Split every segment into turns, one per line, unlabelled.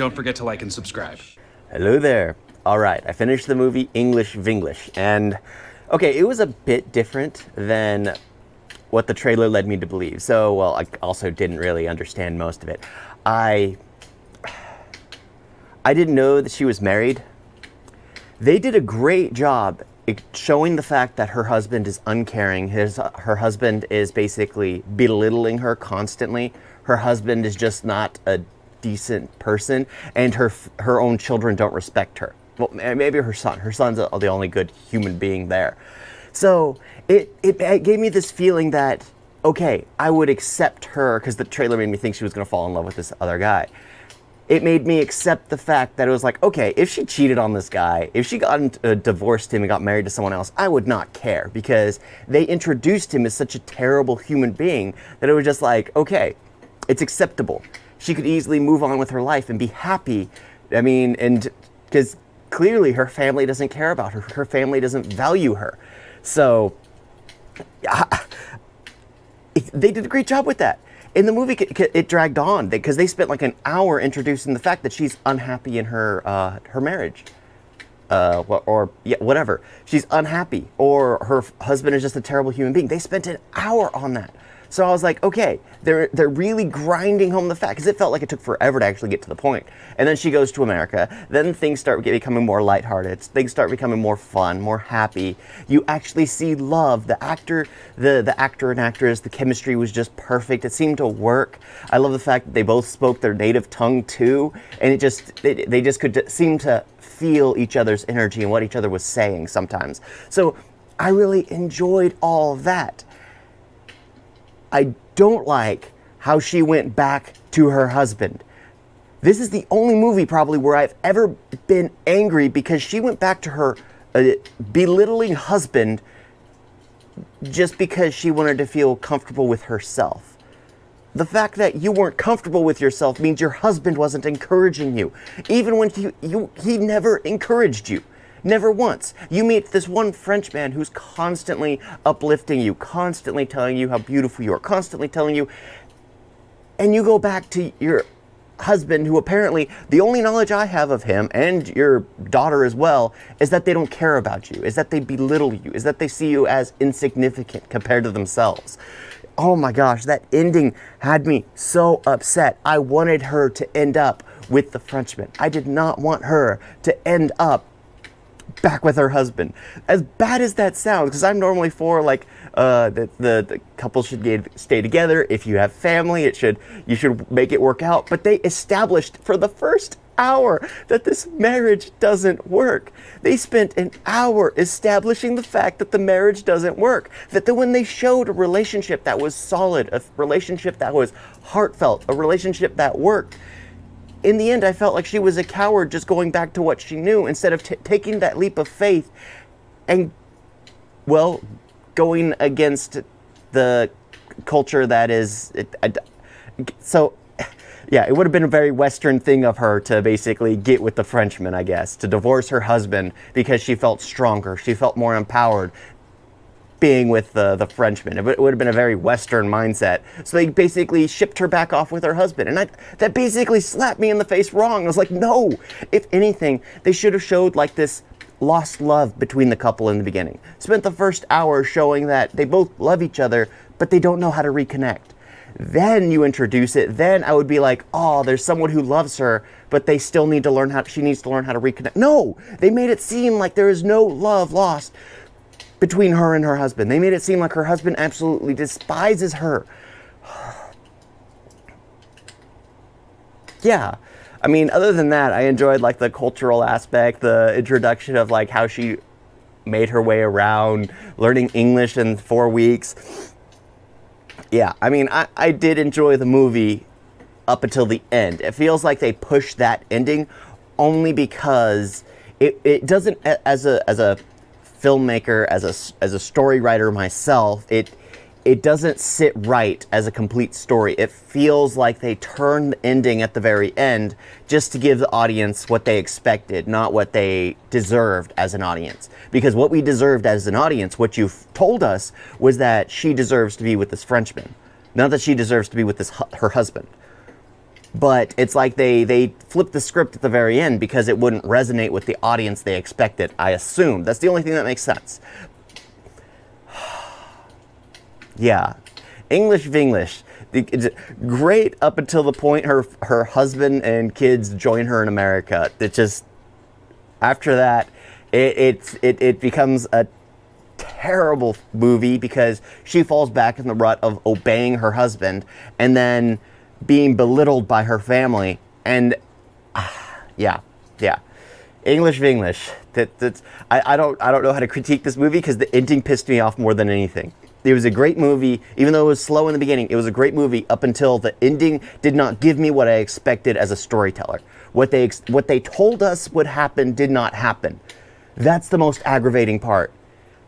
don't forget to like and subscribe.
Hello there. All right, I finished the movie English Vinglish, and okay, it was a bit different than what the trailer led me to believe. So, well, I also didn't really understand most of it. I didn't know that she was married. They did a great job showing the fact that her husband is uncaring. Her husband is basically belittling her constantly. Her husband is just not a decent person, and her own children don't respect her. Well, maybe her son. Her son's the only good human being there. So it gave me this feeling that, okay, I would accept her, because the trailer made me think she was going to fall in love with this other guy. It made me accept the fact that it was like, okay, if she cheated on this guy, if she divorced him and got married to someone else, I would not care, because they introduced him as such a terrible human being that it was just like, okay, it's acceptable. She could easily move on with her life and be happy. I mean, and because clearly her family doesn't care about her. Her family doesn't value her. So they did a great job with that. In the movie, it dragged on because they spent like an hour introducing the fact that she's unhappy in her marriage, whatever. She's unhappy, or her husband is just a terrible human being. They spent an hour on that. So I was like, okay, they're really grinding home the fact, because it felt like it took forever to actually get to the point. And then she goes to America. Then things start becoming more lighthearted. Things start becoming more fun, more happy. You actually see love. The actor and actress, the chemistry was just perfect. It seemed to work. I love the fact that they both spoke their native tongue too, and they just could seem to feel each other's energy and what each other was saying sometimes. So I really enjoyed all of that. I don't like how she went back to her husband. This is the only movie probably where I've ever been angry because she went back to her belittling husband just because she wanted to feel comfortable with herself. The fact that you weren't comfortable with yourself means your husband wasn't encouraging you. Even when he never encouraged you. Never once. You meet this one French man who's constantly uplifting you, constantly telling you how beautiful you are, constantly telling you, and you go back to your husband, who apparently, the only knowledge I have of him, and your daughter as well, is that they don't care about you, is that they belittle you, is that they see you as insignificant compared to themselves. Oh my gosh, that ending had me so upset. I wanted her to end up with the Frenchman. I did not want her to end up back with her husband. As bad as that sounds, because I'm normally for like the couple should stay together. If you have family, you should make it work out. But they established for the first hour that this marriage doesn't work. They spent an hour establishing the fact that the marriage doesn't work. That when they showed a relationship that was solid, a relationship that was heartfelt, a relationship that worked, in the end, I felt like she was a coward just going back to what she knew instead of taking that leap of faith and, well, going against the culture that is... So, yeah, it would have been a very Western thing of her to basically get with the Frenchman, I guess, to divorce her husband because she felt stronger, she felt more empowered being with the Frenchman. It would have been a very Western mindset. So they basically shipped her back off with her husband. And that basically slapped me in the face wrong. I was like, no. If anything, they should have showed like this lost love between the couple in the beginning. Spent the first hour showing that they both love each other, but they don't know how to reconnect. Then you introduce it. Then I would be like, oh, there's someone who loves her, but they still need to learn she needs to learn how to reconnect. No, they made it seem like there is no love lost between her and her husband. They made it seem like her husband absolutely despises her. Yeah. I mean, other than that, I enjoyed like the cultural aspect, the introduction of like how she made her way around, learning English in 4 weeks. Yeah, I mean, I did enjoy the movie up until the end. It feels like they pushed that ending only because it doesn't, as a filmmaker, as a story writer myself, it doesn't sit right as a complete story. It feels like they turned the ending at the very end just to give the audience what they expected, not what they deserved as an audience. Because what we deserved as an audience, what you've told us, was that she deserves to be with this Frenchman, not that she deserves to be with her husband. but it's like they flipped the script at the very end because it wouldn't resonate with the audience they expected, I assume. That's the only thing that makes sense. Yeah. English Vinglish. Great up until the point her husband and kids join her in America. It just, after that, it becomes a terrible movie because she falls back in the rut of obeying her husband and then being belittled by her family. And yeah. English Vinglish. I don't know how to critique this movie because the ending pissed me off more than anything. It was a great movie, even though it was slow in the beginning. It was a great movie up until the ending did not give me what I expected as a storyteller. What they told us would happen did not happen. That's the most aggravating part.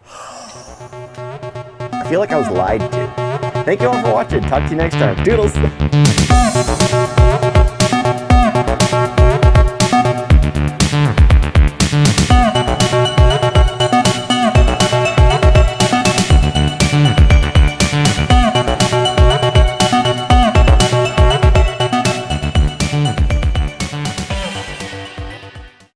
I feel like I was lied to. Thank you all for watching. Talk to you next time. Doodles.